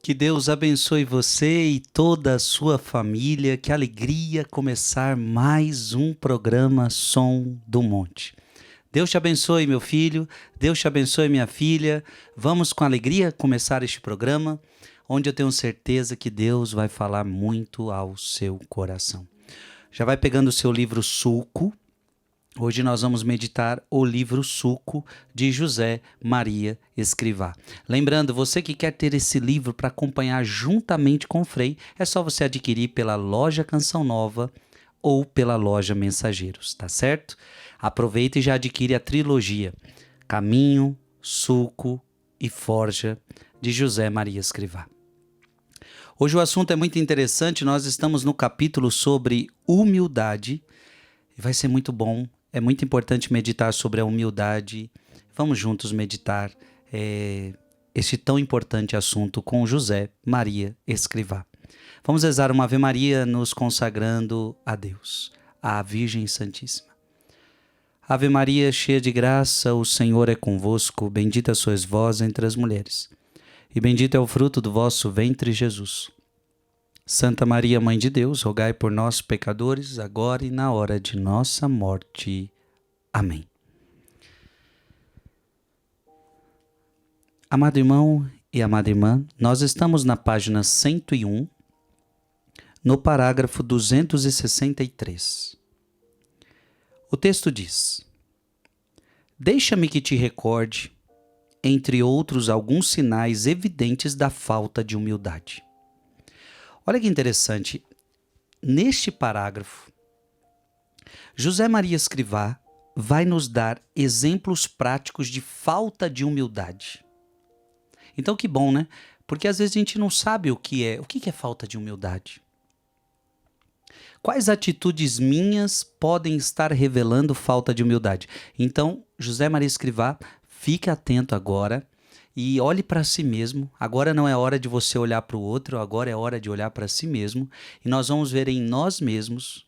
Que Deus abençoe você e toda a sua família. Que alegria começar mais um programa Som do Monte. Deus te abençoe, meu filho. Deus te abençoe, minha filha. Vamos com alegria começar este programa, onde eu tenho certeza que Deus vai falar muito ao seu coração. Já vai pegando o seu livro Sulco. Hoje nós vamos meditar o livro Sulco de José Maria Escrivá. Lembrando, você que quer ter esse livro para acompanhar juntamente com o Frei, é só você adquirir pela loja Canção Nova ou pela loja Mensageiros, tá certo? Aproveita e já adquire a trilogia Caminho, Sulco e Forja de José Maria Escrivá. Hoje o assunto é muito interessante, nós estamos no capítulo sobre humildade e vai ser muito bom. É muito importante meditar sobre a humildade. Vamos juntos meditar este tão importante assunto com José Maria Escrivá. Vamos rezar uma Ave Maria nos consagrando a Deus, à Virgem Santíssima. Ave Maria, cheia de graça, o Senhor é convosco. Bendita sois vós entre as mulheres, e bendito é o fruto do vosso ventre, Jesus. Santa Maria, Mãe de Deus, rogai por nós, pecadores, agora e na hora de nossa morte. Amém. Amado irmão e amada irmã, nós estamos na página 101, no parágrafo 263. O texto diz: deixa-me que te recorde, entre outros, alguns sinais evidentes da falta de humildade. Olha que interessante, neste parágrafo, José Maria Escrivá vai nos dar exemplos práticos de falta de humildade. Então que bom, né? Porque às vezes a gente não sabe o que é falta de humildade. Quais atitudes minhas podem estar revelando falta de humildade? Então, José Maria Escrivá, fique atento agora e olhe para si mesmo. Agora não é hora de você olhar para o outro, agora é hora de olhar para si mesmo. E nós vamos ver em nós mesmos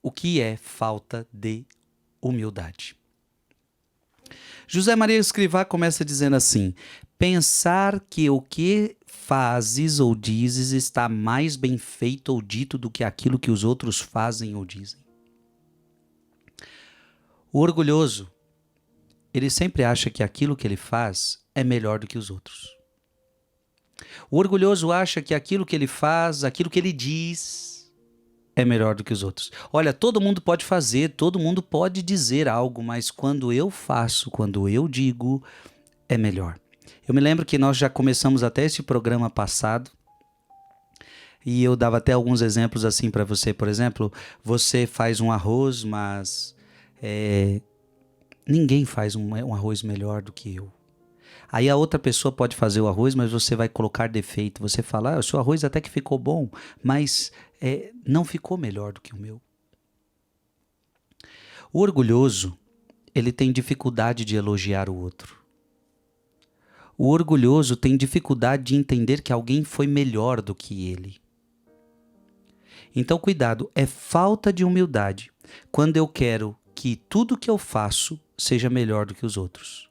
o que é falta de humildade. José Maria Escrivá começa dizendo assim: pensar que o que fazes ou dizes está mais bem feito ou dito do que aquilo que os outros fazem ou dizem. O orgulhoso, ele sempre acha que aquilo que ele faz é melhor do que os outros. O orgulhoso acha que aquilo que ele faz, aquilo que ele diz, é melhor do que os outros. Olha, todo mundo pode fazer, todo mundo pode dizer algo, mas quando eu faço, quando eu digo, é melhor. Eu me lembro que nós já começamos até esse programa passado e eu dava até alguns exemplos assim para você. Por exemplo, você faz um arroz, mas ninguém faz um arroz melhor do que eu. Aí a outra pessoa pode fazer o arroz, mas você vai colocar defeito. Você fala, o seu arroz até que ficou bom, mas não ficou melhor do que o meu. O orgulhoso, ele tem dificuldade de elogiar o outro. O orgulhoso tem dificuldade de entender que alguém foi melhor do que ele. Então, cuidado, é falta de humildade quando eu quero que tudo que eu faço seja melhor do que os outros.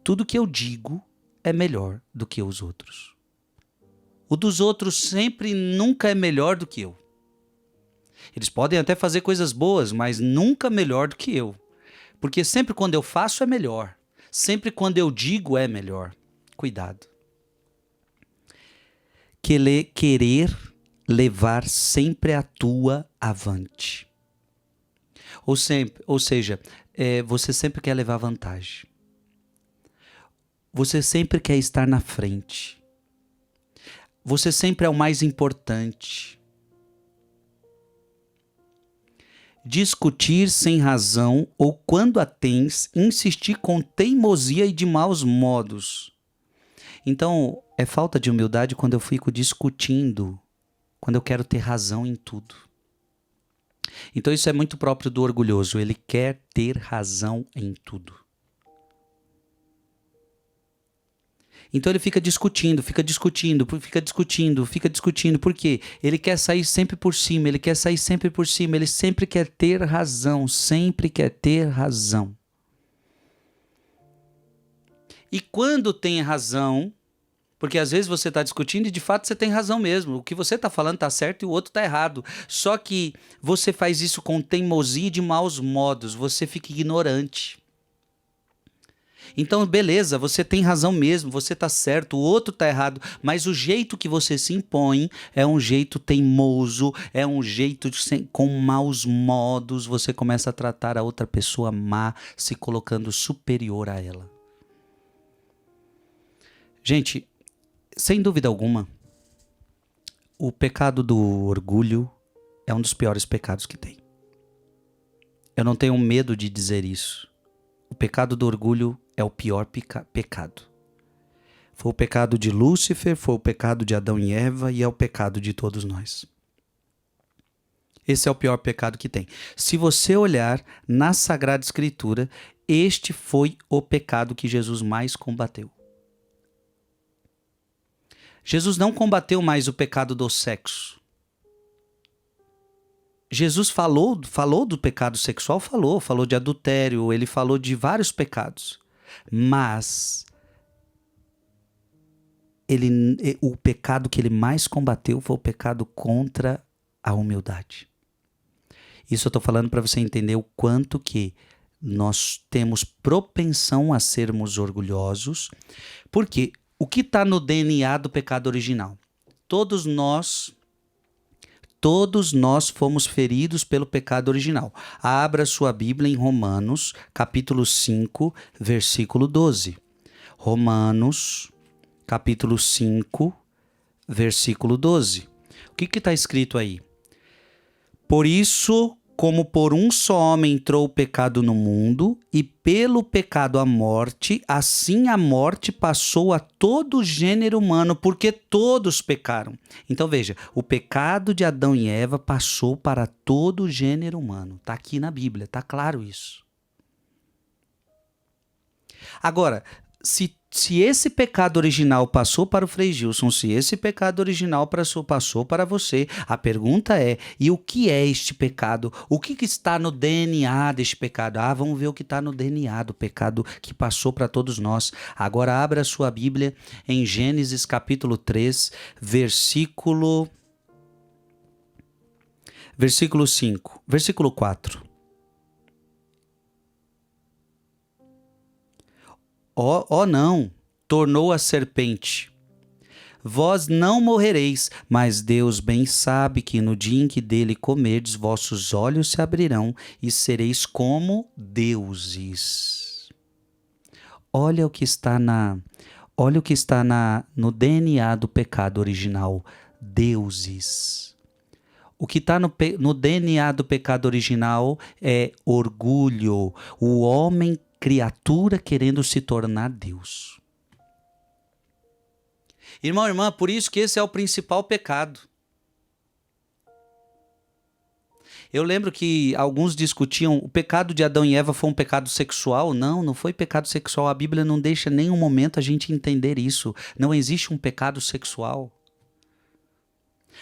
Tudo que eu digo é melhor do que os outros. O dos outros sempre nunca é melhor do que eu. Eles podem até fazer coisas boas, mas nunca melhor do que eu. Porque sempre quando eu faço é melhor. Sempre quando eu digo é melhor. Cuidado. Querer levar sempre a tua avante. Ou seja, você sempre quer levar vantagem. Você sempre quer estar na frente. Você sempre é o mais importante. Discutir sem razão ou, quando a tens, insistir com teimosia e de maus modos. Então, é falta de humildade quando eu fico discutindo, quando eu quero ter razão em tudo. Então, isso é muito próprio do orgulhoso. Ele quer ter razão em tudo. Então ele fica discutindo. Por quê? Ele quer sair sempre por cima, ele sempre quer ter razão, E quando tem razão, Porque às vezes você está discutindo e de fato você tem razão mesmo. O que você está falando está certo e o outro está errado. Só que você faz isso com teimosia e de maus modos. Você fica ignorante. Então, beleza, você tem razão mesmo, você está certo, o outro está errado. Mas o jeito que você se impõe é um jeito teimoso, é um jeito com maus modos. Você começa a tratar a outra pessoa má, se colocando superior a ela. Gente, sem dúvida alguma, o pecado do orgulho é um dos piores pecados que tem. Eu não tenho medo de dizer isso. O pecado do orgulho é o pior pecado. Foi o pecado de Lúcifer, foi o pecado de Adão e Eva e é o pecado de todos nós. Esse é o pior pecado que tem. Se você olhar na Sagrada Escritura, este foi o pecado que Jesus mais combateu. Jesus não combateu mais o pecado do sexo. Jesus falou do pecado sexual, falou de adultério, ele falou de vários pecados. Mas o pecado que ele mais combateu foi o pecado contra a humildade. Isso eu estou falando para você entender o quanto que nós temos propensão a sermos orgulhosos, porque o que está no DNA do pecado original? Todos nós fomos feridos pelo pecado original. Abra sua Bíblia em Romanos, capítulo 5, versículo 12. Romanos, capítulo 5, versículo 12. O que está escrito aí? Por isso, como por um só homem entrou o pecado no mundo, e pelo pecado a morte, assim a morte passou a todo o gênero humano, porque todos pecaram. Então veja, o pecado de Adão e Eva passou para todo o gênero humano. Está aqui na Bíblia, está claro isso. Agora, se esse pecado original passou para o Frei Gilson, se esse pecado original passou para você, a pergunta é, e o que é este pecado? O que está no DNA deste pecado? Vamos ver o que está no DNA do pecado que passou para todos nós. Agora abra a sua Bíblia em Gênesis capítulo 3, versículo 5, versículo 4. Não, tornou a serpente. Vós não morrereis, mas Deus bem sabe que no dia em que dele comerdes, vossos olhos se abrirão e sereis como deuses. Olha o que está no DNA do pecado original, deuses. O que está no DNA do pecado original é orgulho, o homem criatura querendo se tornar Deus. Irmão, irmã, por isso que esse é o principal pecado. Eu lembro que alguns discutiam, o pecado de Adão e Eva foi um pecado sexual. Não foi pecado sexual. A Bíblia não deixa em nenhum momento a gente entender isso. Não existe um pecado sexual.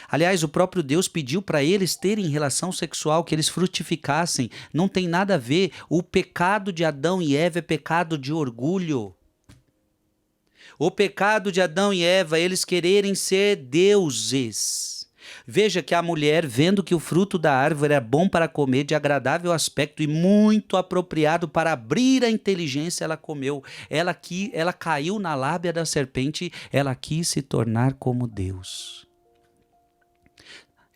Aliás, o próprio Deus pediu para eles terem relação sexual, que eles frutificassem. Não tem nada a ver. O pecado de Adão e Eva é pecado de orgulho. O pecado de Adão e Eva, eles quererem ser deuses. Veja que a mulher, vendo que o fruto da árvore é bom para comer, de agradável aspecto e muito apropriado para abrir a inteligência, ela comeu. Ela caiu na lábia da serpente, ela quis se tornar como Deus.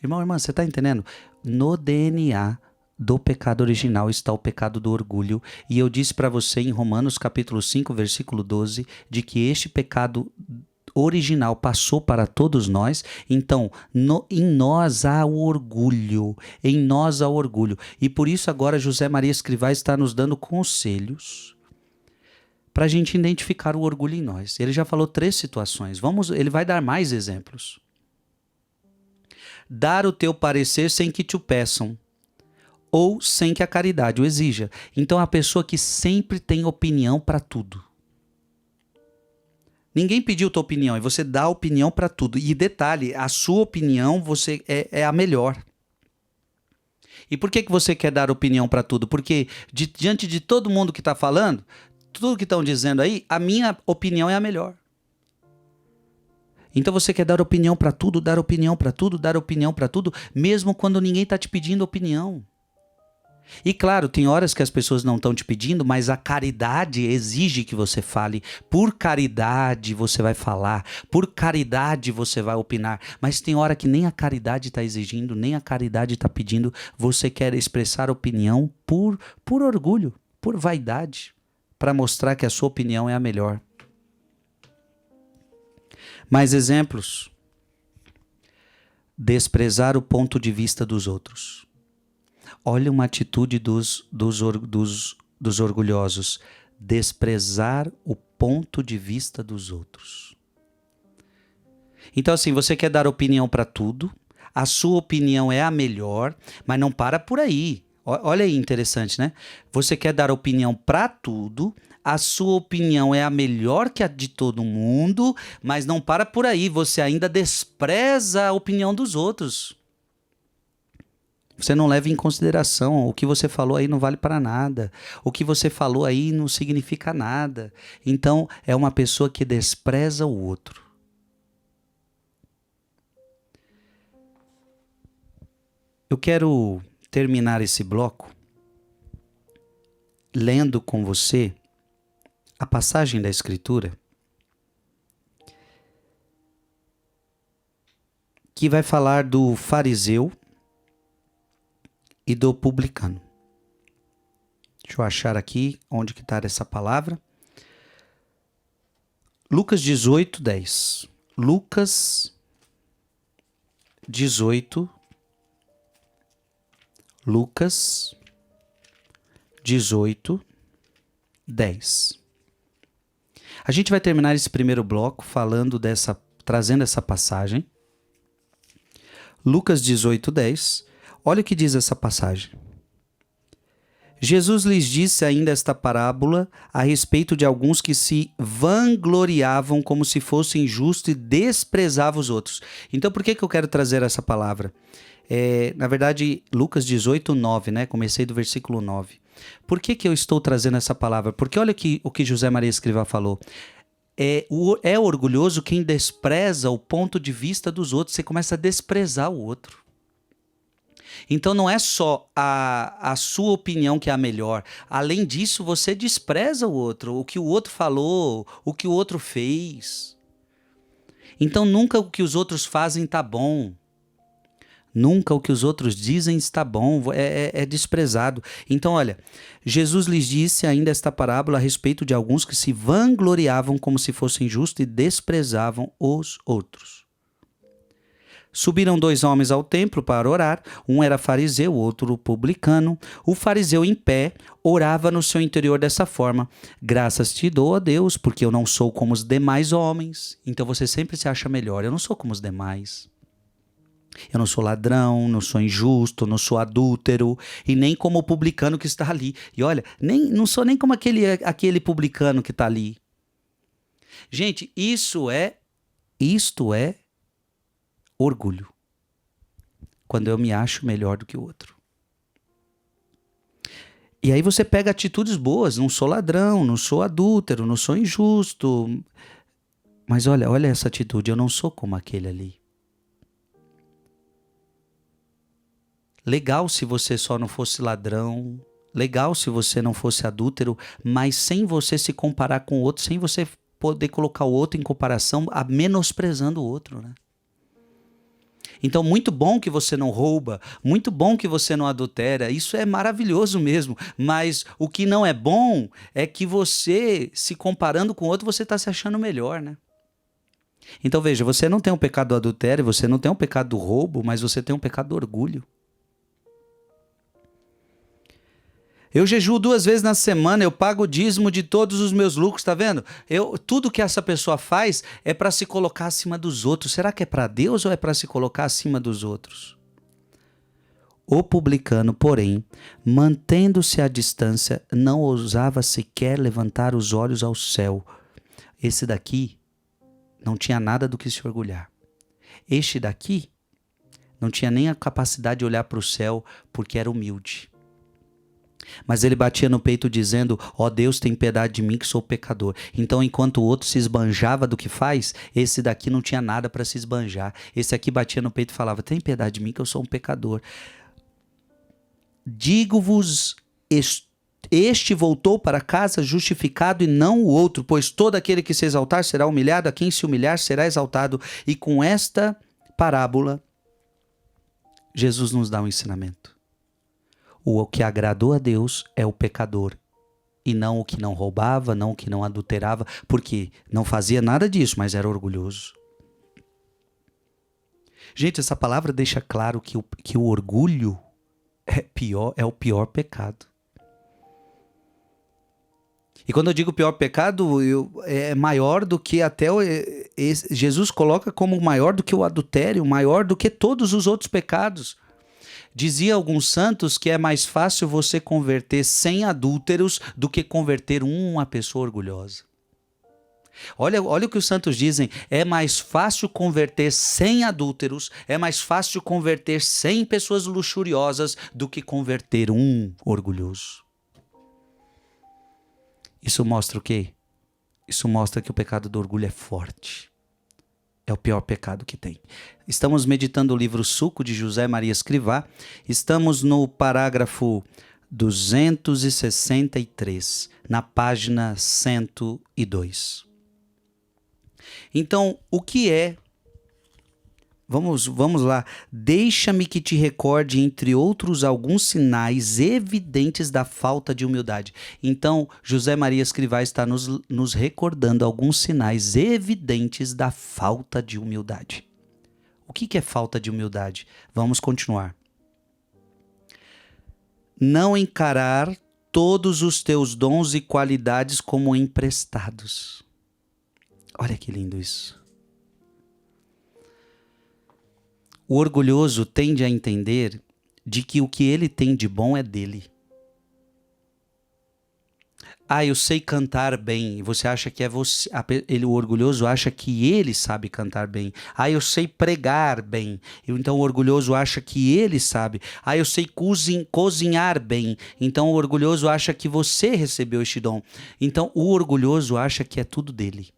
Irmão, irmã, você está entendendo? No DNA do pecado original está o pecado do orgulho. E eu disse para você em Romanos capítulo 5, versículo 12, de que este pecado original passou para todos nós. Então, em nós há o orgulho. Em nós há o orgulho. E por isso agora José Maria Escrivá está nos dando conselhos para a gente identificar o orgulho em nós. Ele já falou 3 situações. Ele vai dar mais exemplos. Dar o teu parecer sem que te o peçam, ou sem que a caridade o exija. Então, a pessoa que sempre tem opinião para tudo. Ninguém pediu tua opinião e você dá opinião para tudo. E detalhe, a sua opinião é a melhor. E por que você quer dar opinião para tudo? Porque diante de todo mundo que está falando, tudo que estão dizendo aí, a minha opinião é a melhor. Então você quer dar opinião para tudo, dar opinião para tudo, dar opinião para tudo, mesmo quando ninguém está te pedindo opinião. E claro, tem horas que as pessoas não estão te pedindo, mas a caridade exige que você fale. Por caridade você vai falar, por caridade você vai opinar. Mas tem hora que nem a caridade está exigindo, nem a caridade está pedindo. Você quer expressar opinião por orgulho, por vaidade, para mostrar que a sua opinião é a melhor. Mais exemplos. Desprezar o ponto de vista dos outros. Olha uma atitude dos orgulhosos. Desprezar o ponto de vista dos outros. Então assim, você quer dar opinião para tudo, a sua opinião é a melhor, mas não para por aí. Olha aí, interessante, né? Você quer dar opinião para tudo, a sua opinião é a melhor que a de todo mundo, mas não para por aí, você ainda despreza a opinião dos outros. Você não leva em consideração, o que você falou aí não vale para nada, o que você falou aí não significa nada. Então, é uma pessoa que despreza o outro. Eu quero terminar esse bloco lendo com você a passagem da Escritura que vai falar do fariseu e do publicano. Deixa eu achar aqui onde que está essa palavra. Lucas 18, 10. Lucas 18, 10. A gente vai terminar esse primeiro bloco trazendo essa passagem. Lucas 18, 10. Olha o que diz essa passagem. Jesus lhes disse ainda esta parábola a respeito de alguns que se vangloriavam como se fossem justos e desprezavam os outros. Então, por que eu quero trazer essa palavra? Na verdade, Lucas 18, 9, né? Comecei do versículo 9. Por que eu estou trazendo essa palavra? Porque olha o que José Maria Escrivá falou. É orgulhoso quem despreza o ponto de vista dos outros. Você começa a desprezar o outro. Então não é só a sua opinião que é a melhor. Além disso, você despreza o outro, o que o outro falou, o que o outro fez. Então nunca o que os outros fazem está bom. Nunca o que os outros dizem está bom, é desprezado. Então, olha, Jesus lhes disse ainda esta parábola a respeito de alguns que se vangloriavam como se fossem justos e desprezavam os outros. Subiram 2 homens ao templo para orar, um era fariseu, o outro publicano. O fariseu em pé orava no seu interior dessa forma: graças te dou a Deus, porque eu não sou como os demais homens. Então você sempre se acha melhor. Eu não sou como os demais. Eu não sou ladrão, não sou injusto, não sou adúltero, e nem como o publicano que está ali. E olha, não sou nem como aquele publicano que está ali. Gente, isto é orgulho. Quando eu me acho melhor do que o outro. E aí você pega atitudes boas, não sou ladrão, não sou adúltero, não sou injusto. Mas olha essa atitude, eu não sou como aquele ali. Legal se você só não fosse ladrão, legal se você não fosse adúltero, mas sem você se comparar com o outro, sem você poder colocar o outro em comparação, menosprezando o outro, né? Então, muito bom que você não rouba, muito bom que você não adultera, isso é maravilhoso mesmo, mas o que não é bom é que você, se comparando com o outro, você está se achando melhor, né? Então veja, você não tem um pecado do adultério, você não tem um pecado do roubo, mas você tem um pecado do orgulho. Eu jejuo 2 vezes na semana, eu pago o dízimo de todos os meus lucros, tá vendo? Tudo que essa pessoa faz é para se colocar acima dos outros. Será que é para Deus ou é para se colocar acima dos outros? O publicano, porém, mantendo-se à distância, não ousava sequer levantar os olhos ao céu. Esse daqui não tinha nada do que se orgulhar. Este daqui não tinha nem a capacidade de olhar para o céu porque era humilde. Mas ele batia no peito dizendo: ó Deus, tem piedade de mim que sou pecador. Então, enquanto o outro se esbanjava do que faz, esse daqui não tinha nada para se esbanjar. Esse aqui batia no peito e falava: tem piedade de mim que eu sou um pecador. Digo-vos, este voltou para casa justificado e não o outro, pois todo aquele que se exaltar será humilhado, a quem se humilhar será exaltado. E com esta parábola, Jesus nos dá um ensinamento. O que agradou a Deus é o pecador, e não o que não roubava, não o que não adulterava, porque não fazia nada disso, mas era orgulhoso. Gente, essa palavra deixa claro que o orgulho é o pior pecado. E quando eu digo pior pecado, é maior do que até Jesus coloca como maior do que o adultério, maior do que todos os outros pecados. Dizia alguns santos que é mais fácil você converter 100 adúlteros do que converter uma pessoa orgulhosa. Olha o que os santos dizem, é mais fácil converter 100 adúlteros, é mais fácil converter 100 pessoas luxuriosas do que converter um orgulhoso. Isso mostra o quê? Isso mostra que o pecado do orgulho é forte. É o pior pecado que tem. Estamos meditando o livro Suco de José Maria Escrivá. Estamos no parágrafo 263, na página 102. Então, o que é? Vamos lá. Deixa-me que te recorde, entre outros, alguns sinais evidentes da falta de humildade. Então, José Maria Escrivá está nos recordando alguns sinais evidentes da falta de humildade. O que é falta de humildade? Vamos continuar. Não encarar todos os teus dons e qualidades como emprestados. Olha que lindo isso. O orgulhoso tende a entender de que o que ele tem de bom é dele. Eu sei cantar bem. E você acha que é você. O orgulhoso acha que ele sabe cantar bem. Eu sei pregar bem. Então o orgulhoso acha que ele sabe. Eu sei cozinhar bem. Então o orgulhoso acha que você recebeu este dom. Então o orgulhoso acha que é tudo dele.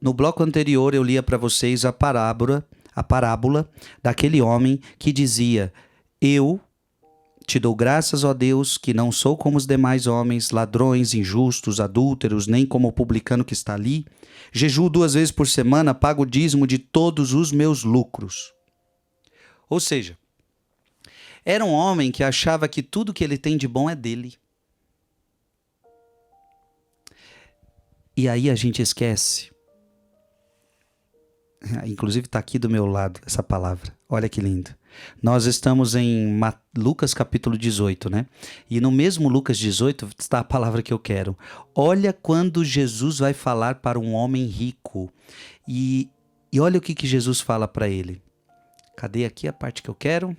No bloco anterior eu lia para vocês a parábola daquele homem que dizia: eu te dou graças, ó Deus, que não sou como os demais homens, ladrões, injustos, adúlteros, nem como o publicano que está ali. Jejuo 2 vezes por semana, pago o dízimo de todos os meus lucros. Ou seja, era um homem que achava que tudo que ele tem de bom é dele. E aí a gente esquece. Inclusive está aqui do meu lado essa palavra. Olha que lindo. Nós estamos em Lucas capítulo 18, né? E no mesmo Lucas 18 está a palavra que eu quero. Olha quando Jesus vai falar para um homem rico. E olha o que Jesus fala para ele. Cadê aqui a parte que eu quero?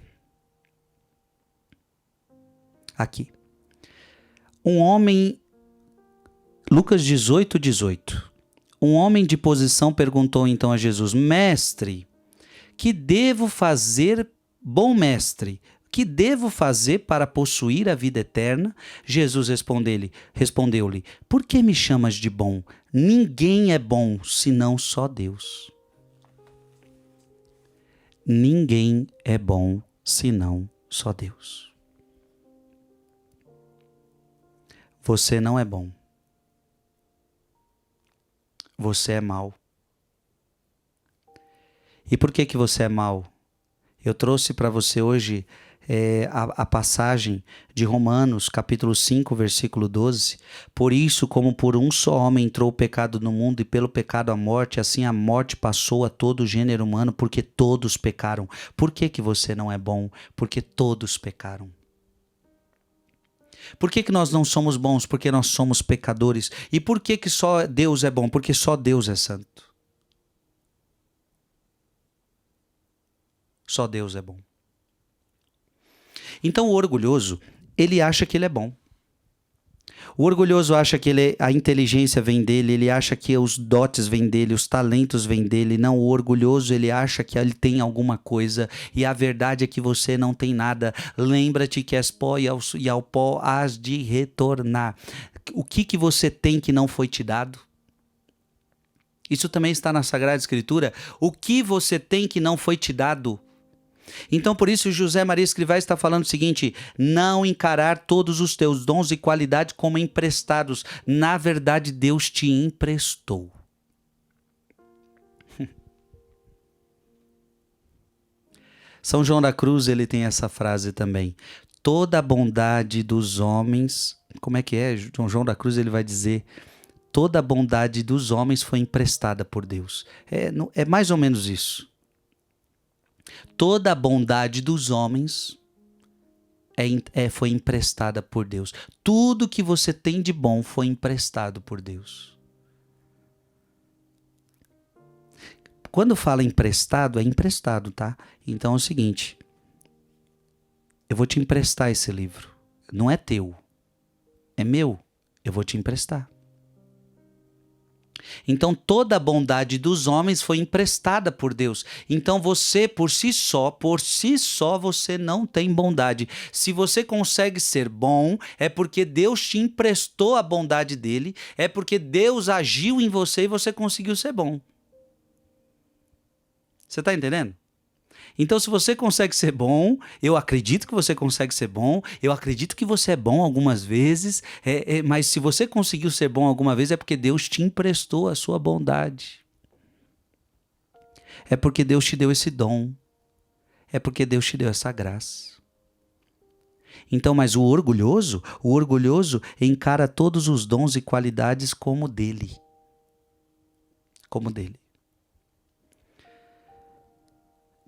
Aqui. Um homem... Lucas 18, 18. Um homem de posição perguntou então a Jesus: Mestre, que devo fazer, bom mestre, que devo fazer para possuir a vida eterna? Jesus respondeu-lhe: Por que me chamas de bom? Ninguém é bom, senão só Deus. Ninguém é bom, senão só Deus. Você não é bom. Você é mau. E por que você é mau? Eu trouxe para você hoje a passagem de Romanos, capítulo 5, versículo 12. Por isso, como por um só homem entrou o pecado no mundo, e pelo pecado a morte, assim a morte passou a todo o gênero humano, porque todos pecaram. Por que você não é bom? Porque todos pecaram. Por que nós não somos bons? Porque nós somos pecadores. E por que só Deus é bom? Porque só Deus é santo. Só Deus é bom. Então o orgulhoso, ele acha que ele é bom. O orgulhoso acha que a inteligência vem dele, ele acha que os dotes vêm dele, os talentos vêm dele. Não, o orgulhoso, ele acha que ele tem alguma coisa e a verdade é que você não tem nada. Lembra-te que és pó e ao pó hás de retornar. O que você tem que não foi te dado? Isso também está na Sagrada Escritura. O que você tem que não foi te dado? Então, por isso, José Maria Escrivá está falando o seguinte: não encarar todos os teus dons e qualidades como emprestados. Na verdade, Deus te emprestou. São João da Cruz, ele tem essa frase também. Toda a bondade dos homens... Como é que é? João da Cruz, ele vai dizer... Toda a bondade dos homens foi emprestada por Deus. É mais ou menos isso. Toda a bondade dos homens foi emprestada por Deus. Tudo que você tem de bom foi emprestado por Deus. Quando fala emprestado, é emprestado, tá? Então é o seguinte, eu vou te emprestar esse livro. Não é teu, é meu. Eu vou te emprestar. Então toda a bondade dos homens foi emprestada por Deus. Então você por si só você não tem bondade. Se você consegue ser bom, é porque Deus te emprestou a bondade dele, é porque Deus agiu em você e você conseguiu ser bom. Você está entendendo? Então, se você consegue ser bom, eu acredito que você consegue ser bom, eu acredito que você é bom algumas vezes, mas se você conseguiu ser bom alguma vez é porque Deus te emprestou a sua bondade. É porque Deus te deu esse dom. É porque Deus te deu essa graça. Então, mas o orgulhoso encara todos os dons e qualidades como dele. Como dele.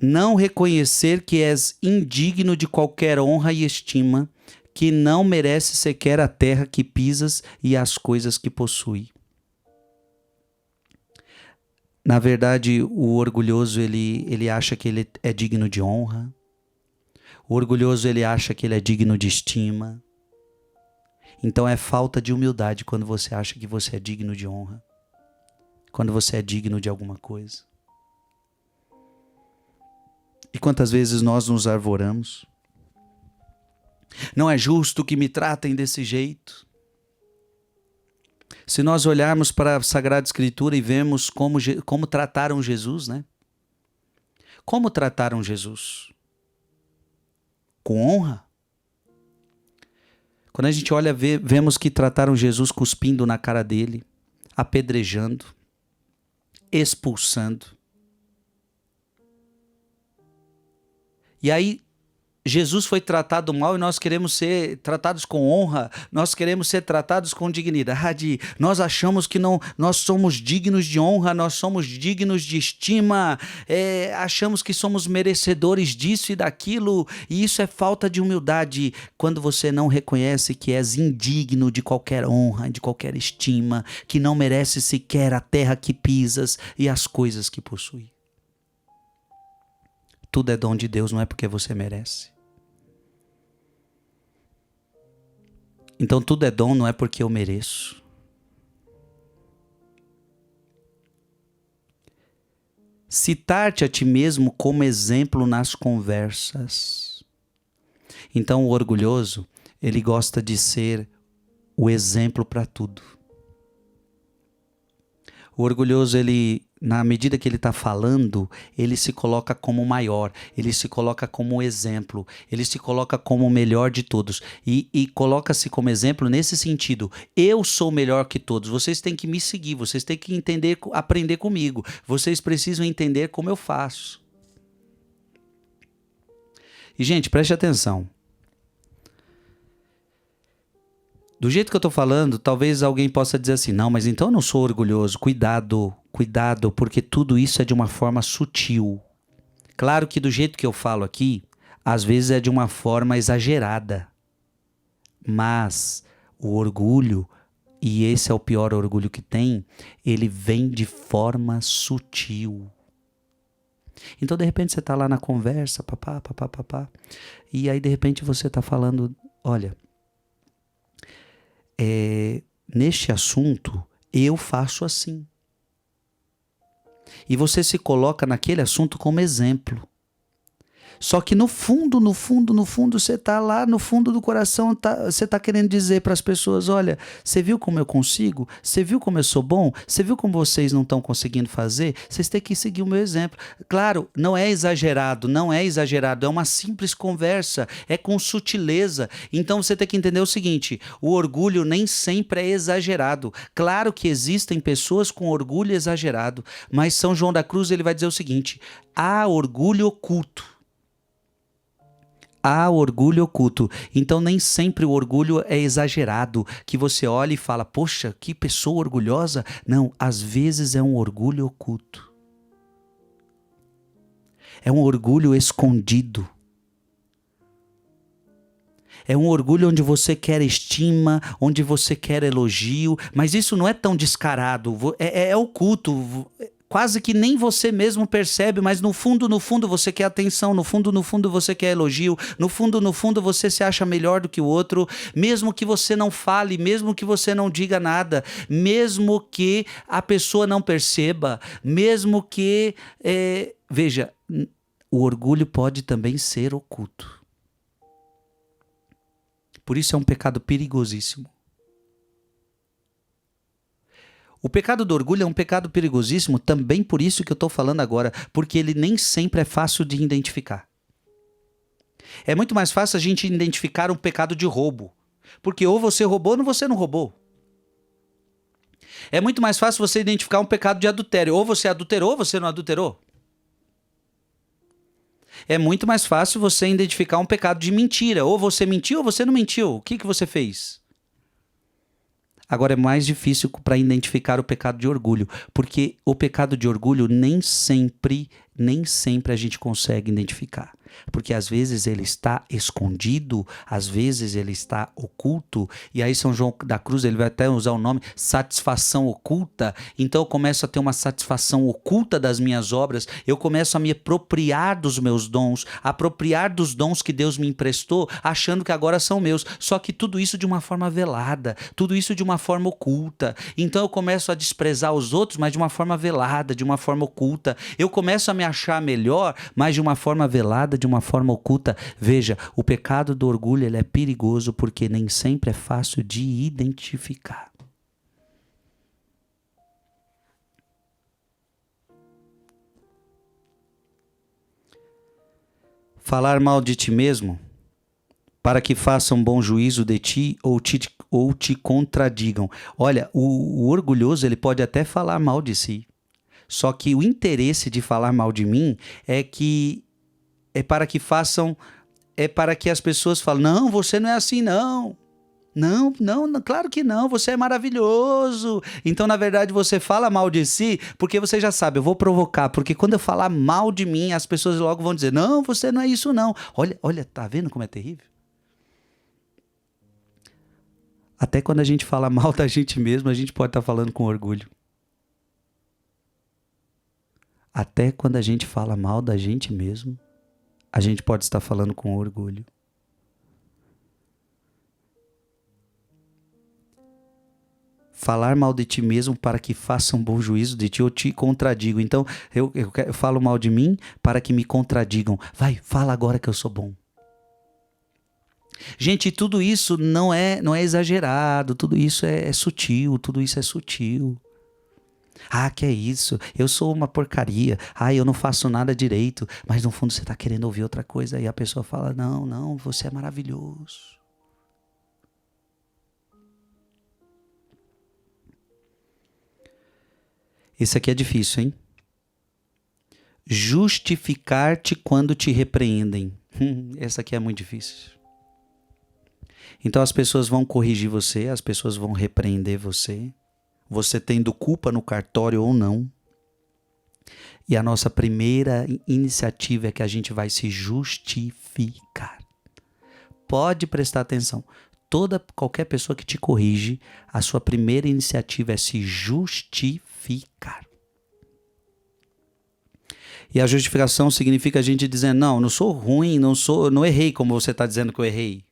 Não reconhecer que és indigno de qualquer honra e estima, que não merece sequer a terra que pisas e as coisas que possui. Na verdade, o orgulhoso, ele acha que ele é digno de honra. O orgulhoso, ele acha que ele é digno de estima. Então é falta de humildade quando você acha que você é digno de honra. Quando você é digno de alguma coisa. E quantas vezes nós nos arvoramos? Não é justo que me tratem desse jeito. Se nós olharmos para a Sagrada Escritura e vemos como trataram Jesus, né? Como trataram Jesus? Com honra? Quando a gente olha, vemos que trataram Jesus cuspindo na cara dele, apedrejando, expulsando. E aí, Jesus foi tratado mal e nós queremos ser tratados com honra, nós queremos ser tratados com dignidade, nós achamos que nós somos dignos de honra, nós somos dignos de estima, achamos que somos merecedores disso e daquilo, e isso é falta de humildade, quando você não reconhece que és indigno de qualquer honra, de qualquer estima, que não merece sequer a terra que pisas e as coisas que possui. Tudo é dom de Deus, não é porque você merece. Então tudo é dom, não é porque eu mereço. Citar-te a ti mesmo como exemplo nas conversas. Então o orgulhoso, ele gosta de ser o exemplo para tudo. O orgulhoso, ele, na medida que ele está falando, ele se coloca como o maior, ele se coloca como o exemplo, ele se coloca como o melhor de todos. E coloca-se como exemplo nesse sentido: eu sou melhor que todos, vocês têm que me seguir, vocês têm que entender, aprender comigo, vocês precisam entender como eu faço. E, gente, preste atenção. Do jeito que eu estou falando, talvez alguém possa dizer assim: não, mas então eu não sou orgulhoso. Cuidado, porque tudo isso é de uma forma sutil. Claro que do jeito que eu falo aqui, às vezes é de uma forma exagerada. Mas o orgulho, e esse é o pior orgulho que tem, ele vem de forma sutil. Então, de repente, você está lá na conversa, papá, e aí, de repente, você está falando: olha... neste assunto, eu faço assim. E você se coloca naquele assunto como exemplo. Só que no fundo, você está lá no fundo do coração, você está querendo dizer para as pessoas, olha, você viu como eu consigo? Você viu como eu sou bom? Você viu como vocês não estão conseguindo fazer? Vocês têm que seguir o meu exemplo. Claro, não é exagerado, é uma simples conversa, é com sutileza. Então você tem que entender o seguinte, o orgulho nem sempre é exagerado. Claro que existem pessoas com orgulho exagerado, mas São João da Cruz ele vai dizer o seguinte, há orgulho oculto. Há orgulho oculto. Então nem sempre o orgulho é exagerado, que você olha e fala, poxa, que pessoa orgulhosa. Não, às vezes é um orgulho oculto. É um orgulho escondido. É um orgulho onde você quer estima, onde você quer elogio, mas isso não é tão descarado, é oculto. Quase que nem você mesmo percebe, mas no fundo você quer atenção, no fundo você quer elogio, no fundo você se acha melhor do que o outro, mesmo que você não fale, mesmo que você não diga nada, mesmo que a pessoa não perceba, mesmo que... Veja, o orgulho pode também ser oculto. Por isso é um pecado perigosíssimo. O pecado do orgulho é um pecado perigosíssimo também por isso que eu estou falando agora, porque ele nem sempre é fácil de identificar. É muito mais fácil a gente identificar um pecado de roubo, porque ou você roubou ou você não roubou. É muito mais fácil você identificar um pecado de adultério, ou você adulterou ou você não adulterou. É muito mais fácil você identificar um pecado de mentira, ou você mentiu ou você não mentiu. O que você fez? Agora é mais difícil para identificar o pecado de orgulho, porque o pecado de orgulho nem sempre a gente consegue identificar. Porque às vezes ele está escondido, às vezes ele está oculto, e aí São João da Cruz ele vai até usar o nome satisfação oculta. Então eu começo a ter uma satisfação oculta das minhas obras, eu começo a me apropriar dos meus dons, apropriar dos dons que Deus me emprestou, achando que agora são meus, só que tudo isso de uma forma velada, tudo isso de uma forma oculta. Então eu começo a desprezar os outros, mas de uma forma velada, de uma forma oculta. Eu começo a me achar melhor, mas de uma forma velada, de uma forma oculta. Veja, o pecado do orgulho ele é perigoso porque nem sempre é fácil de identificar. Falar mal de ti mesmo, para que façam bom juízo de ti ou te contradigam. Olha, o orgulhoso ele pode até falar mal de si. Só que o interesse de falar mal de mim é para que as pessoas falem, não, você não é assim não. Não, claro que não, você é maravilhoso. Então, na verdade, você fala mal de si, porque você já sabe, eu vou provocar, porque quando eu falar mal de mim, as pessoas logo vão dizer, não, você não é isso não. Olha, tá vendo como é terrível? Até quando a gente fala mal da gente mesmo, a gente pode estar falando com orgulho. Até quando a gente fala mal da gente mesmo, a gente pode estar falando com orgulho. Falar mal de ti mesmo para que façam bom juízo de ti ou te contradigam. Então, eu falo mal de mim para que me contradigam. Vai, fala agora que eu sou bom. Gente, tudo isso não é exagerado, tudo isso é sutil, tudo isso é sutil. Ah, que é isso? Eu sou uma porcaria. Ah, eu não faço nada direito. Mas no fundo você está querendo ouvir outra coisa. E a pessoa fala, não, você é maravilhoso. Esse aqui é difícil, hein? Justificar-te quando te repreendem. Essa aqui é muito difícil. Então as pessoas vão corrigir você, as pessoas vão repreender você. Você tendo culpa no cartório ou não. E a nossa primeira iniciativa é que a gente vai se justificar. Pode prestar atenção. Qualquer pessoa que te corrige, a sua primeira iniciativa é se justificar. E a justificação significa a gente dizer, não sou ruim, não errei como você está dizendo que eu errei.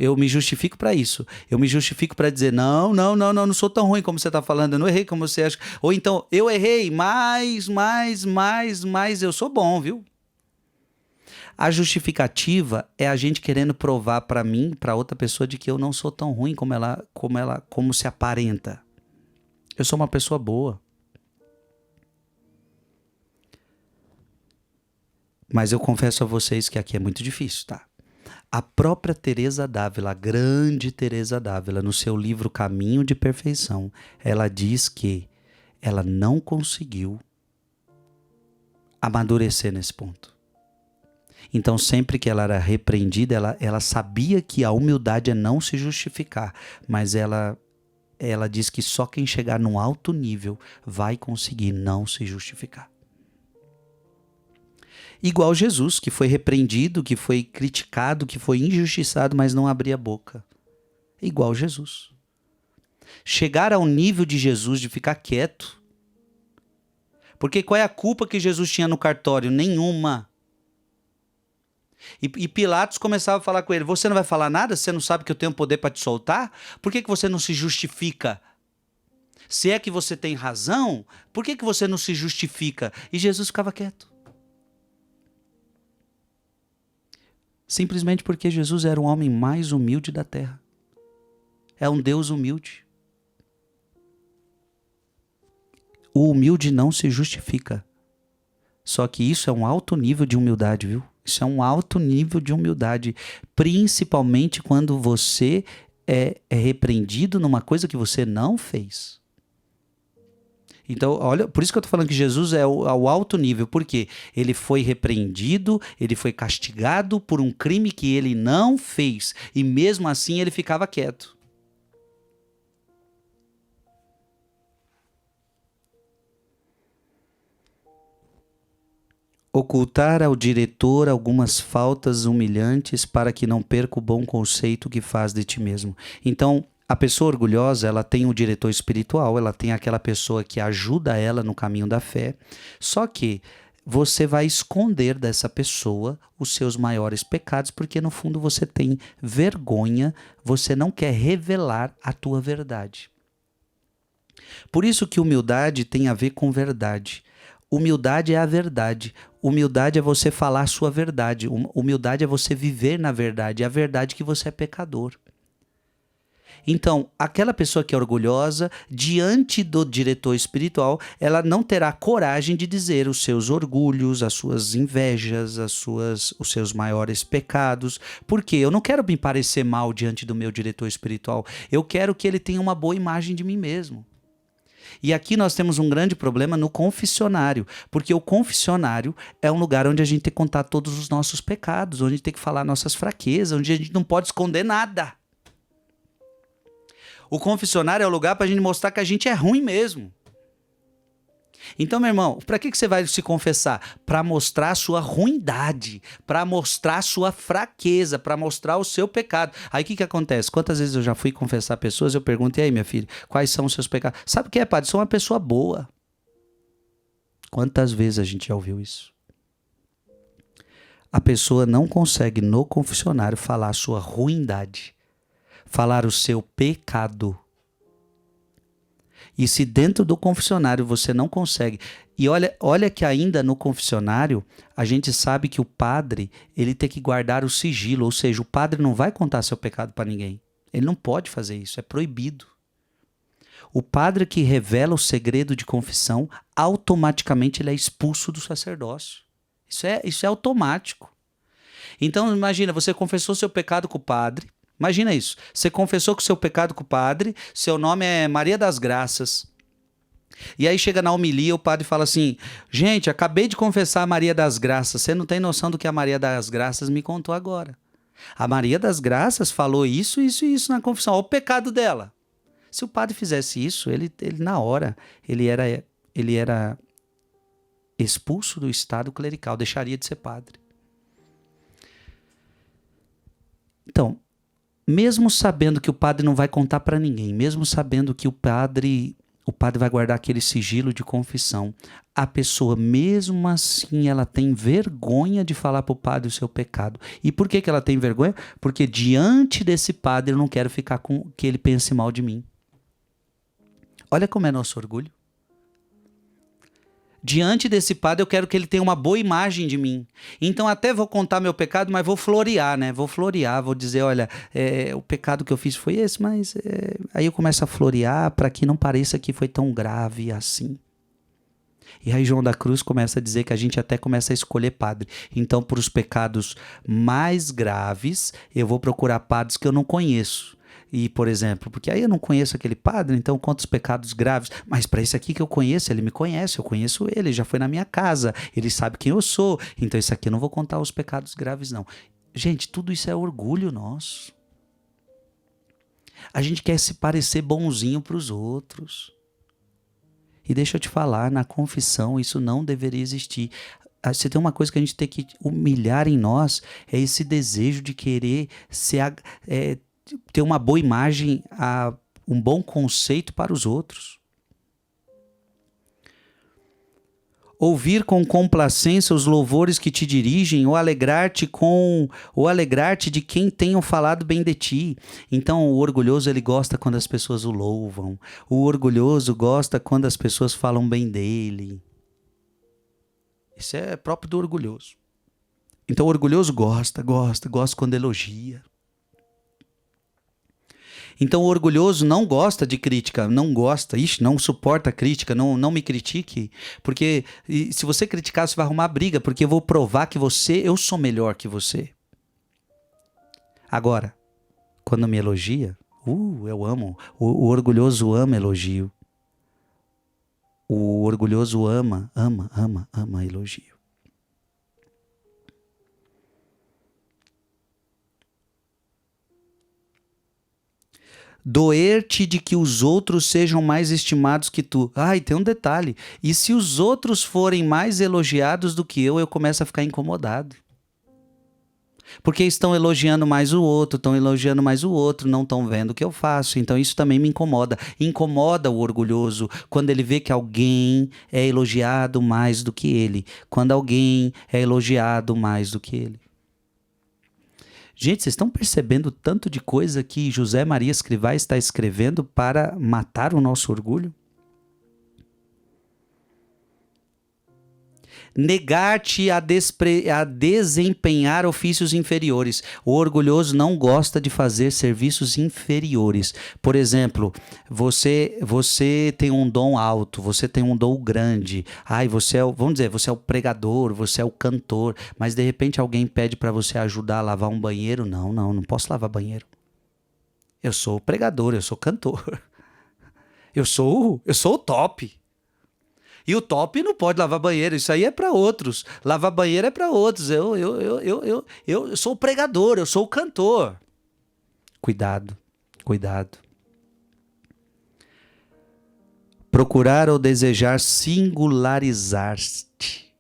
Eu me justifico para isso. Eu me justifico para dizer, não sou tão ruim como você está falando, eu não errei como você acha. Ou então, eu errei, mas eu sou bom, viu? A justificativa é a gente querendo provar para mim, para outra pessoa, de que eu não sou tão ruim como se aparenta. Eu sou uma pessoa boa. Mas eu confesso a vocês que aqui é muito difícil, tá? A própria Teresa d'Ávila, a grande Teresa d'Ávila, no seu livro Caminho de Perfeição, ela diz que ela não conseguiu amadurecer nesse ponto. Então, sempre que ela era repreendida, ela sabia que a humildade é não se justificar, mas ela diz que só quem chegar num alto nível vai conseguir não se justificar. Igual Jesus, que foi repreendido, que foi criticado, que foi injustiçado, mas não abria a boca. Igual Jesus. Chegar ao nível de Jesus de ficar quieto. Porque qual é a culpa que Jesus tinha no cartório? Nenhuma. E Pilatos começava a falar com ele, você não vai falar nada? Você não sabe que eu tenho poder para te soltar? Por que você não se justifica? Se é que você tem razão, por que você não se justifica? E Jesus ficava quieto. Simplesmente porque Jesus era o homem mais humilde da terra. É um Deus humilde. O humilde não se justifica. Só que isso é um alto nível de humildade, viu? Isso é um alto nível de humildade. Principalmente quando você é repreendido numa coisa que você não fez. Então, olha, por isso que eu estou falando que Jesus é ao alto nível, porque ele foi repreendido, ele foi castigado por um crime que ele não fez, e mesmo assim ele ficava quieto. Ocultar ao diretor algumas faltas humilhantes para que não perca o bom conceito que faz de ti mesmo. Então, a pessoa orgulhosa, ela tem um diretor espiritual, ela tem aquela pessoa que ajuda ela no caminho da fé, só que você vai esconder dessa pessoa os seus maiores pecados, porque no fundo você tem vergonha, você não quer revelar a tua verdade. Por isso que humildade tem a ver com verdade. Humildade é a verdade. Humildade é você falar a sua verdade. Humildade é você viver na verdade. É a verdade que você é pecador. Então, aquela pessoa que é orgulhosa, diante do diretor espiritual, ela não terá coragem de dizer os seus orgulhos, as suas invejas, os seus maiores pecados. Porque eu não quero me parecer mal diante do meu diretor espiritual. Eu quero que ele tenha uma boa imagem de mim mesmo. E aqui nós temos um grande problema no confessionário, porque o confessionário é um lugar onde a gente tem que contar todos os nossos pecados, onde a gente tem que falar nossas fraquezas, onde a gente não pode esconder nada. O confessionário é o lugar para a gente mostrar que a gente é ruim mesmo. Então, meu irmão, para que você vai se confessar? Para mostrar a sua ruindade, para mostrar a sua fraqueza, para mostrar o seu pecado. Aí o que acontece? Quantas vezes eu já fui confessar pessoas, eu pergunto, e aí, minha filha, quais são os seus pecados? Sabe o que é, padre? Sou uma pessoa boa. Quantas vezes a gente já ouviu isso? A pessoa não consegue no confessionário falar a sua ruindade, falar o seu pecado. E se dentro do confessionário você não consegue... E olha que ainda no confessionário, a gente sabe que o padre, ele tem que guardar o sigilo, ou seja, o padre não vai contar seu pecado para ninguém. Ele não pode fazer isso, é proibido. O padre que revela o segredo de confissão, automaticamente ele é expulso do sacerdócio. Isso é automático. Então imagina, você confessou seu pecado com o padre, imagina isso, você confessou que o seu pecado com o padre, seu nome é Maria das Graças. E aí chega na homilia, o padre fala assim, gente, acabei de confessar a Maria das Graças, você não tem noção do que a Maria das Graças me contou agora. A Maria das Graças falou isso, isso e isso na confissão, olha o pecado dela. Se o padre fizesse isso, ele na hora, ele era expulso do estado clerical, deixaria de ser padre. Então, mesmo sabendo que o padre não vai contar para ninguém, mesmo sabendo que o padre o padre vai guardar aquele sigilo de confissão. A pessoa, mesmo assim, ela tem vergonha de falar para o padre o seu pecado. E por que ela tem vergonha? Porque diante desse padre eu não quero ficar com que ele pense mal de mim. Olha como é nosso orgulho. Diante desse padre eu quero que ele tenha uma boa imagem de mim. Então até vou contar meu pecado, mas vou florear, né? Vou florear, vou dizer, olha, o pecado que eu fiz foi esse, mas... Aí eu começo a florear para que não pareça que foi tão grave assim. E aí João da Cruz começa a dizer que a gente até começa a escolher padre. Então, para os pecados mais graves, eu vou procurar padres que eu não conheço. E, por exemplo, porque aí eu não conheço aquele padre, então conta os pecados graves. Mas para esse aqui que eu conheço, ele me conhece, eu conheço ele, já foi na minha casa, ele sabe quem eu sou. Então esse aqui eu não vou contar os pecados graves, não. Gente, tudo isso é orgulho nosso. A gente quer se parecer bonzinho para os outros. E deixa eu te falar, na confissão isso não deveria existir. Se tem uma coisa que a gente tem que humilhar em nós, é esse desejo de querer ter uma boa imagem, um bom conceito para os outros. Ouvir com complacência os louvores que te dirigem, ou alegrar-te de quem tenham falado bem de ti. Então o orgulhoso ele gosta quando as pessoas o louvam. O orgulhoso gosta quando as pessoas falam bem dele. Isso é próprio do orgulhoso. Então o orgulhoso gosta quando elogia. Então o orgulhoso não gosta de crítica, não suporta crítica, não me critique, porque se você criticar você vai arrumar briga, porque eu vou provar que eu sou melhor que você. Agora, quando me elogia, eu amo, o orgulhoso ama elogio. O orgulhoso ama elogio. Doer-te de que os outros sejam mais estimados que tu. E tem um detalhe. E se os outros forem mais elogiados do que eu começo a ficar incomodado. Porque estão elogiando mais o outro, não estão vendo o que eu faço. Então isso também me incomoda. Incomoda o orgulhoso quando ele vê que alguém é elogiado mais do que ele. Quando alguém é elogiado mais do que ele. Gente, vocês estão percebendo o tanto de coisa que José Maria Escrivá está escrevendo para matar o nosso orgulho? Negar-te a desempenhar ofícios inferiores. O orgulhoso não gosta de fazer serviços inferiores. Por exemplo, você tem um dom alto, você tem um dom grande. Você é o pregador, você é o cantor, mas de repente alguém pede para você ajudar a lavar um banheiro. Não posso lavar banheiro. Eu sou o pregador, eu sou cantor. Eu sou o top. E o top não pode lavar banheiro, isso aí é para outros. Lavar banheiro é para outros. Eu sou o pregador, eu sou o cantor. Cuidado. Procurar ou desejar singularizar-te.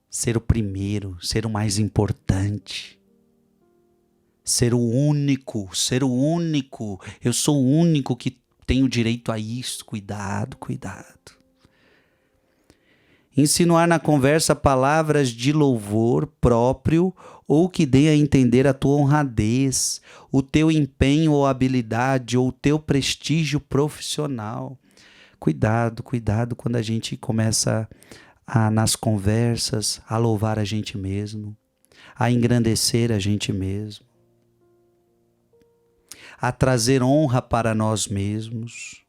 Ser o primeiro, ser o mais importante. Ser o único. Eu sou o único que tenho direito a isso. Cuidado. Insinuar na conversa palavras de louvor próprio ou que dê a entender a tua honradez, o teu empenho ou habilidade ou o teu prestígio profissional. Cuidado quando a gente começa nas conversas a louvar a gente mesmo, a engrandecer a gente mesmo. A trazer honra para nós mesmos,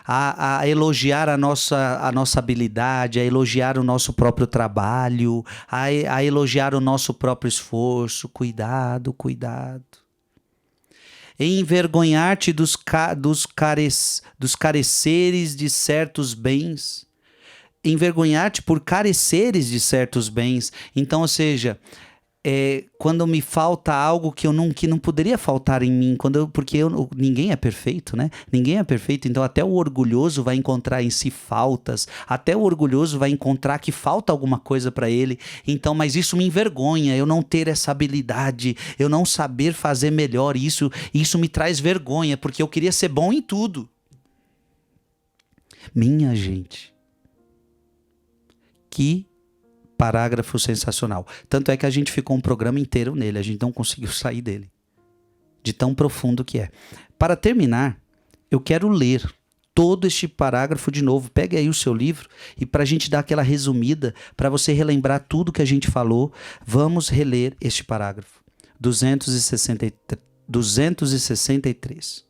a elogiar a nossa habilidade, a elogiar o nosso próprio trabalho, a elogiar o nosso próprio esforço. Cuidado. Envergonhar-te dos careceres de certos bens. Envergonhar-te por careceres de certos bens. Então, ou seja, quando me falta algo que não poderia faltar em mim, porque ninguém é perfeito, né? Ninguém é perfeito, então até o orgulhoso vai encontrar em si faltas, até o orgulhoso vai encontrar que falta alguma coisa para ele. Então, mas isso me envergonha, eu não ter essa habilidade, eu não saber fazer melhor isso me traz vergonha, porque eu queria ser bom em tudo. Minha gente, que parágrafo sensacional. Tanto é que a gente ficou um programa inteiro nele, a gente não conseguiu sair dele, de tão profundo que é. Para terminar, eu quero ler todo este parágrafo de novo. Pegue aí o seu livro e para a gente dar aquela resumida, para você relembrar tudo que a gente falou, vamos reler este parágrafo. 263.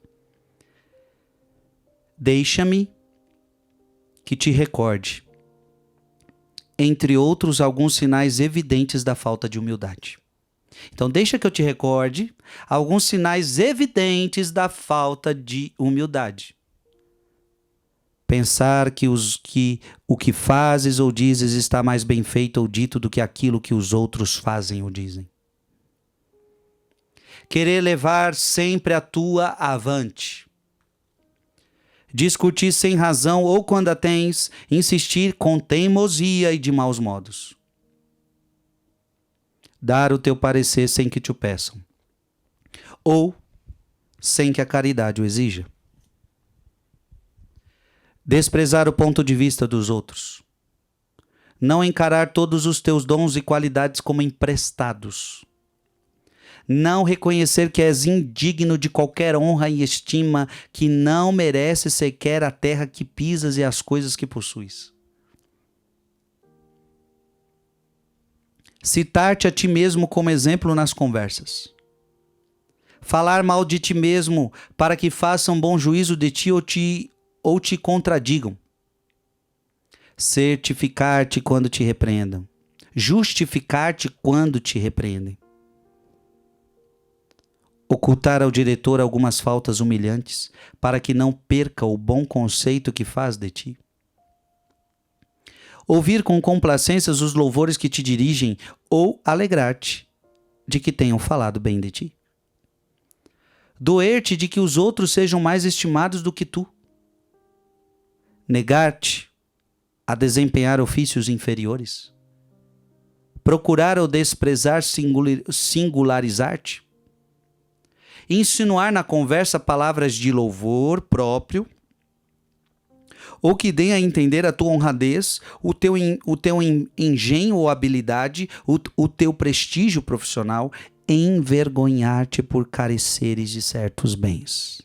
Deixa-me que te recorde, entre outros, alguns sinais evidentes da falta de humildade. Então, deixa que eu te recorde alguns sinais evidentes da falta de humildade. Pensar que o que fazes ou dizes está mais bem feito ou dito do que aquilo que os outros fazem ou dizem. Querer levar sempre a tua avante. Discutir sem razão ou, quando a tens, insistir com teimosia e de maus modos. Dar o teu parecer sem que te o peçam, ou sem que a caridade o exija. Desprezar o ponto de vista dos outros. Não encarar todos os teus dons e qualidades como emprestados. Não reconhecer que és indigno de qualquer honra e estima, que não merece sequer a terra que pisas e as coisas que possuis. Citar-te a ti mesmo como exemplo nas conversas. Falar mal de ti mesmo para que façam bom juízo de ti ou te contradigam. Certificar-te quando te repreendam. Justificar-te quando te repreendem. Ocultar ao diretor algumas faltas humilhantes, para que não perca o bom conceito que faz de ti. Ouvir com complacências os louvores que te dirigem, ou alegrar-te de que tenham falado bem de ti. Doer-te de que os outros sejam mais estimados do que tu. Negar-te a desempenhar ofícios inferiores. Procurar ou desprezar singularizar-te. Insinuar na conversa palavras de louvor próprio, ou que deem a entender a tua honradez, o teu engenho ou habilidade, o teu prestígio profissional, envergonhar-te por careceres de certos bens.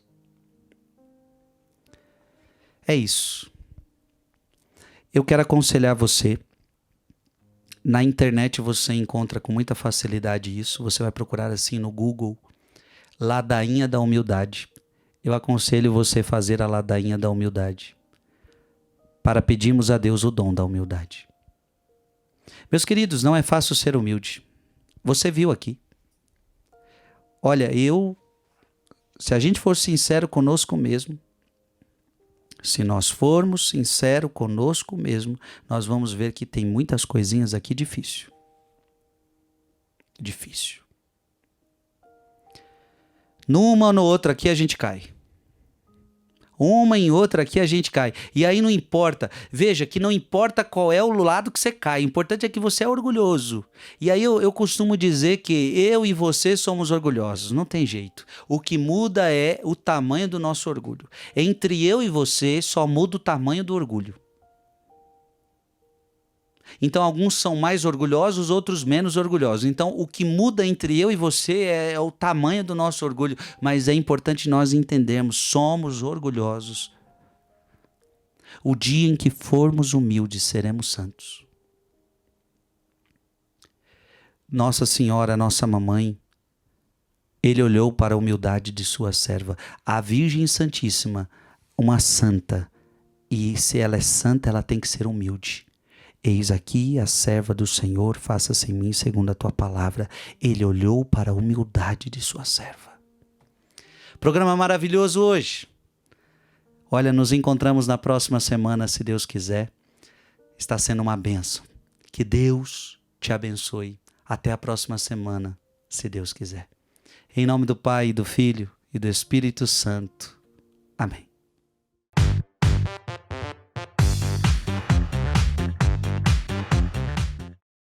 É isso. Eu quero aconselhar você. Na internet você encontra com muita facilidade isso. Você vai procurar assim no Google, ladainha da humildade. Eu aconselho você fazer a ladainha da humildade, para pedirmos a Deus o dom da humildade. Meus queridos, não é fácil ser humilde. Você viu aqui. Olha, se a gente for sincero conosco mesmo, se nós formos sinceros conosco mesmo, nós vamos ver que tem muitas coisinhas aqui difícil. Difícil. Numa ou no outra aqui a gente cai. Uma em outra aqui a gente cai. E aí não importa. Veja que não importa qual é o lado que você cai. O importante é que você é orgulhoso. E aí eu costumo dizer que eu e você somos orgulhosos. Não tem jeito. O que muda é o tamanho do nosso orgulho. Entre eu e você só muda o tamanho do orgulho. Então alguns são mais orgulhosos, outros menos orgulhosos. Então o que muda entre eu e você é o tamanho do nosso orgulho. Mas é importante nós entendermos, somos orgulhosos. O dia em que formos humildes, seremos santos. Nossa Senhora, nossa mamãe, ele olhou para a humildade de sua serva, a Virgem Santíssima, uma santa. E se ela é santa, ela tem que ser humilde. Eis aqui a serva do Senhor, faça-se em mim segundo a tua palavra. Ele olhou para a humildade de sua serva. Programa maravilhoso hoje. Olha, nos encontramos na próxima semana, se Deus quiser. Está sendo uma bênção. Que Deus te abençoe Até a próxima semana, se Deus quiser. Em nome do Pai, do Filho e do Espírito Santo. Amém.